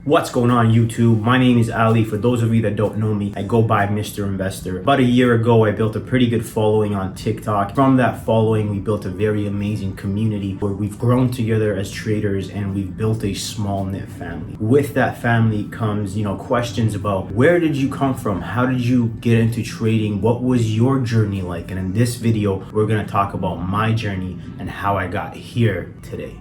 What's going on YouTube? My name is Ali. For those of you that don't know me, I go by Mr. Investr. About a year ago, I built a pretty good following on TikTok. From that following, we built a very amazing community where we've grown together as traders and we've built a small knit family. With that family comes, questions about where did you come from? How did you get into trading? What was your journey like? And in this video, we're going to talk about my journey and how I got here today.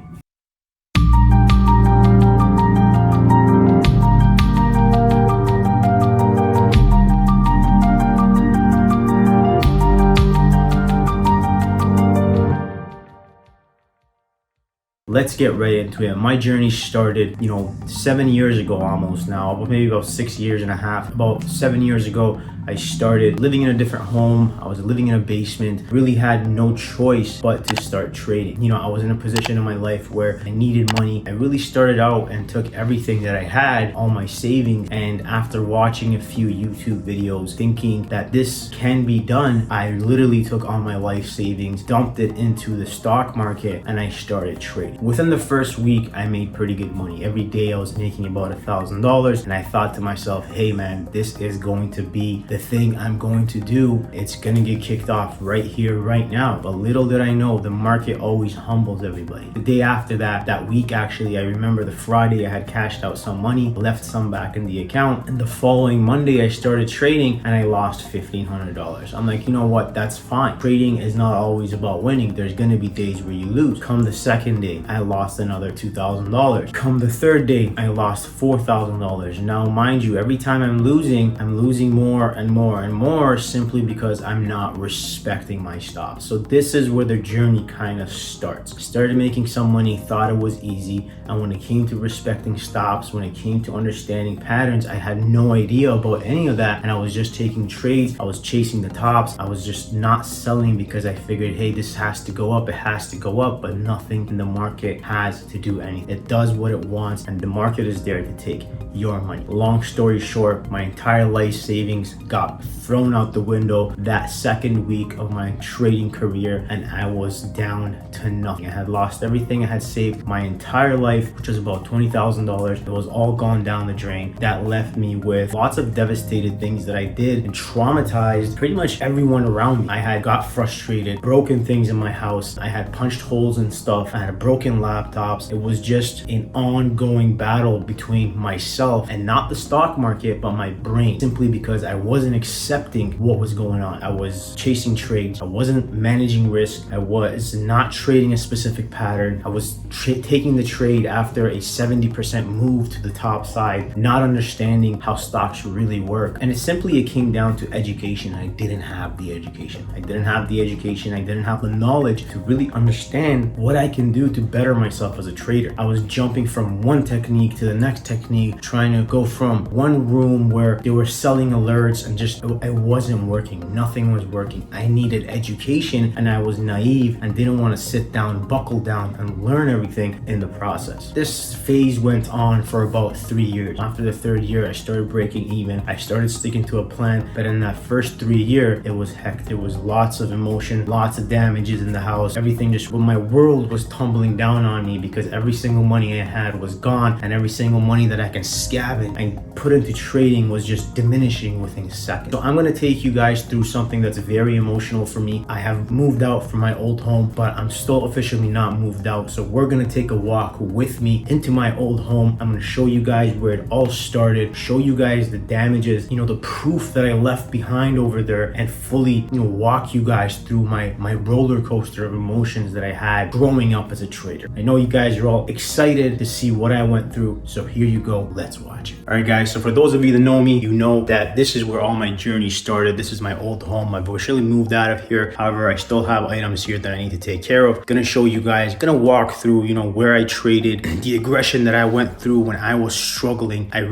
Let's get right into it. My journey started, 7 years ago almost now, maybe about 6 years and a half. About 7 years ago, I started living in a different home. I was living in a basement, really had no choice but to start trading. I was in a position in my life where I needed money. I really started out and took everything that I had, all my savings, and after watching a few YouTube videos, thinking that this can be done, I literally took all my life savings, dumped it into the stock market, and I started trading. Within the first week, I made pretty good money. Every day I was making about $1,000, and I thought to myself, hey man, this is going to be the thing I'm going to do. It's gonna get kicked off right here, right now. But little did I know, the market always humbles everybody. The day after that week actually, I remember the Friday I had cashed out some money, left some back in the account, and the following Monday I started trading and I lost $1,500. I'm like, you know what, that's fine. Trading is not always about winning. There's gonna be days where you lose. Come the second day, I lost another $2,000. Come the third day, I lost $4,000. Now mind you, every time I'm losing more and more and more simply because I'm not respecting my stops. So this is where the journey kind of starts. Started making some money, thought it was easy, and when it came to respecting stops, when it came to understanding patterns, I had no idea about any of that, and I was just taking trades. I was chasing the tops. I was just not selling because I figured, hey, this has to go up, it has to go up, but nothing in the market has to do anything. It does what it wants, and the market is there to take your money. Long story short, my entire life savings got thrown out the window that second week of my trading career, and I was down to nothing. I had lost everything I had saved my entire life, which was about $20,000. It was all gone down the drain. That left me with lots of devastated things that I did and traumatized pretty much everyone around me. I had got frustrated, broken things in my house. I had punched holes in stuff. I had broken laptops. It was just an ongoing battle between myself and not the stock market, but my brain, simply because I wasn't accepting what was going on. I was chasing trades. I wasn't managing risk. I was not trading a specific pattern. I was taking the trade after a 70% move to the top side, not understanding how stocks really work. And it came down to education. I didn't have the education. I didn't have the knowledge to really understand what I can do to better myself as a trader. I was jumping from one technique to the next technique, trying to go from one room where they were selling alerts and just it wasn't working. Nothing was working. I needed education, and I was naive and didn't want to sit down, buckle down, and learn everything in the process. This phase went on for about 3 years. After the third year, I started breaking even. I started sticking to a plan, but in that first 3 years, it was hectic. There was lots of emotion, lots of damages in the house. Everything my world was tumbling down on me because every single money I had was gone, and every single money that I can scavenge and put into trading was just diminishing within seconds. So I'm going to take you guys through something that's very emotional for me. I have moved out from my old home, but I'm still officially not moved out. So we're going to take a walk with me into my old home. I'm going to show you guys where it all started, show you guys the damages, the proof that I left behind over there, and fully, walk you guys through my roller coaster of emotions that I had growing up as a trader. I know you guys are all excited to see what I went through, so here you go. Let's watch it. All right, guys. So for those of you that know me, you know that this is where all my journey started. This is my old home. I've officially moved out of here. However, I still have items here that I need to take care of. Gonna show you guys, gonna walk through, where I traded, the aggression that I went through when I was struggling. I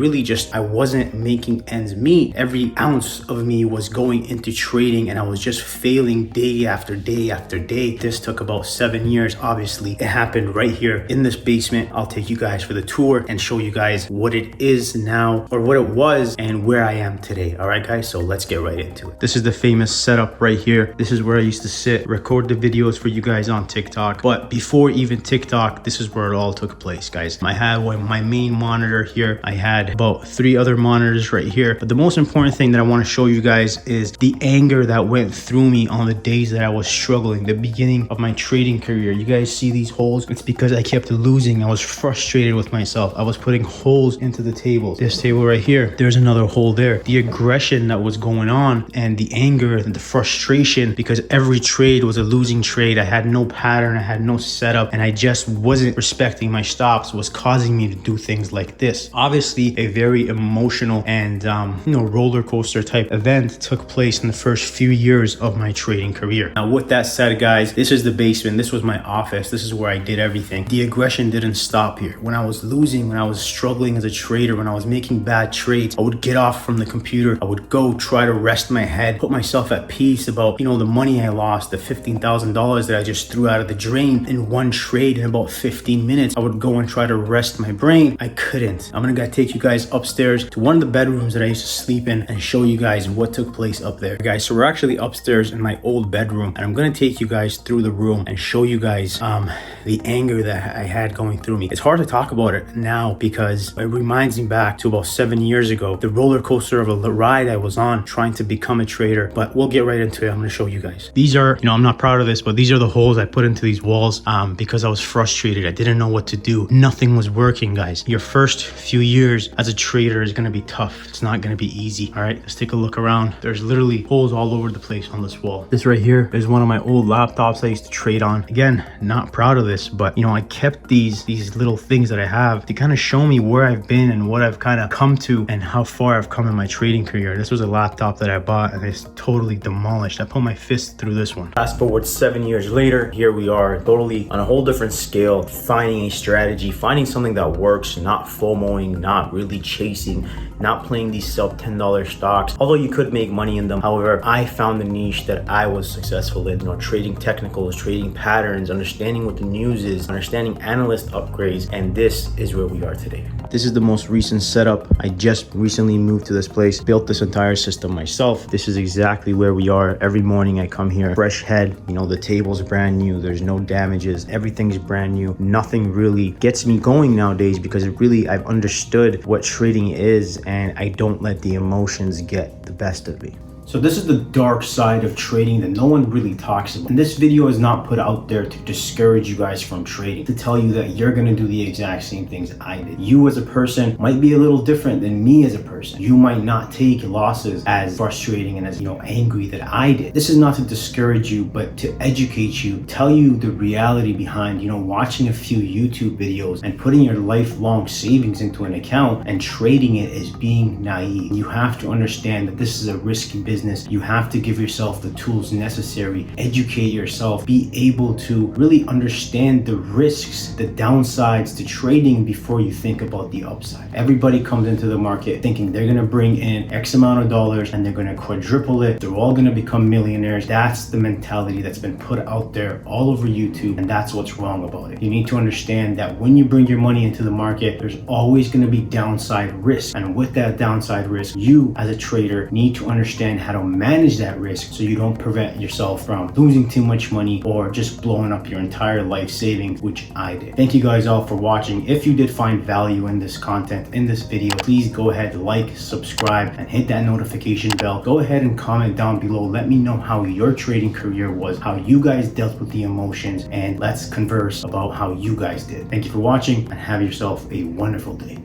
wasn't making ends meet. Every ounce of me was going into trading, and I was just failing day after day after day. This took about 7 years. Obviously, it happened happened right here in this basement. I'll take you guys for the tour and show you guys what it is now, or what it was, and where I am today. All right, guys, so let's get right into it. This is the famous setup right here. This is where I used to sit, record the videos for you guys on TikTok. But before even TikTok, this is where it all took place, guys. I had my main monitor here. I had about 3 other monitors right here. But the most important thing that I want to show you guys is the anger that went through me on the days that I was struggling, the beginning of my trading career. You guys see these holes? It's because I kept losing. I was frustrated with myself. I was putting holes into the tables. This table right here, there's another hole there. The aggression that was going on and the anger and the frustration, because every trade was a losing trade. I had no pattern, I had no setup, and I just wasn't respecting my stops, was causing me to do things like this. Obviously, a very emotional and roller coaster type event took place in the first few years of my trading career. Now, with that said, guys, this is the basement. This was my office. This is where I did everything. The aggression didn't stop here. When I was losing, when I was struggling as a trader, when I was making bad trades, I would get off from the computer. I would go try to rest my head, put myself at peace about, the money I lost, the $15,000 that I just threw out of the drain in one trade in about 15 minutes. I would go and try to rest my brain. I couldn't. I'm gonna take you guys upstairs to one of the bedrooms that I used to sleep in and show you guys what took place up there. Guys, so we're actually upstairs in my old bedroom, and I'm gonna take you guys through the room and show you guys the anger that I had going through me. It's hard to talk about it now because it reminds me back to about 7 years ago, the roller coaster of a ride I was on trying to become a trader. But we'll get right into it. I'm gonna show you guys. These are, I'm not proud of this, but these are the holes I put into these walls because I was frustrated. I didn't know what to do. Nothing was working, guys. Your first few years as a trader is gonna be tough. It's not gonna be easy. All right, let's take a look around. There's literally holes all over the place on this wall. This right here is one of my old laptops I used to trade on. Again, not proud of this, but I kept these little things that I have to kind of show me where I've been and what I've kind of come to and how far I've come in my trading career. This was a laptop that I bought and it's totally demolished. I put my fist through this one. Fast forward 7 years later, here we are, totally on a whole different scale, finding a strategy, finding something that works, not FOMOing, not really chasing, not playing these sub $10 stocks, although you could make money in them. However, I found the niche that I was successful in, trading technicals, trading patterns, understanding what the news is, understanding analyst upgrades, and this is where we are today. This is the most recent setup. I just recently moved to this place, built this entire system myself. This is exactly where we are. Every morning I come here, fresh head, the table's brand new, there's no damages, everything's brand new. Nothing really gets me going nowadays because I've understood what trading is, and I don't let the emotions get the best of me. So this is the dark side of trading that no one really talks about. And this video is not put out there to discourage you guys from trading, to tell you that you're gonna do the exact same things I did. You as a person might be a little different than me as a person. You might not take losses as frustrating and as, angry that I did. This is not to discourage you, but to educate you, tell you the reality behind, watching a few YouTube videos and putting your lifelong savings into an account and trading it as being naive. You have to understand that this is a risky business. You have to give yourself the tools necessary, educate yourself, be able to really understand the risks, the downsides to trading before you think about the upside. Everybody comes into the market thinking they're gonna bring in X amount of dollars and they're gonna quadruple it. They're all gonna become millionaires. That's the mentality that's been put out there all over YouTube, and that's what's wrong about it. You need to understand that when you bring your money into the market, there's always gonna be downside risk. And with that downside risk, you as a trader need to understand how to manage that risk so you don't prevent yourself from losing too much money or just blowing up your entire life savings, which I did. Thank you guys all for watching. If you did find value in this content, in this video, please go ahead, like, subscribe, and hit that notification bell. Go ahead and comment down below. Let me know how your trading career was, how you guys dealt with the emotions, and let's converse about how you guys did. Thank you for watching and have yourself a wonderful day.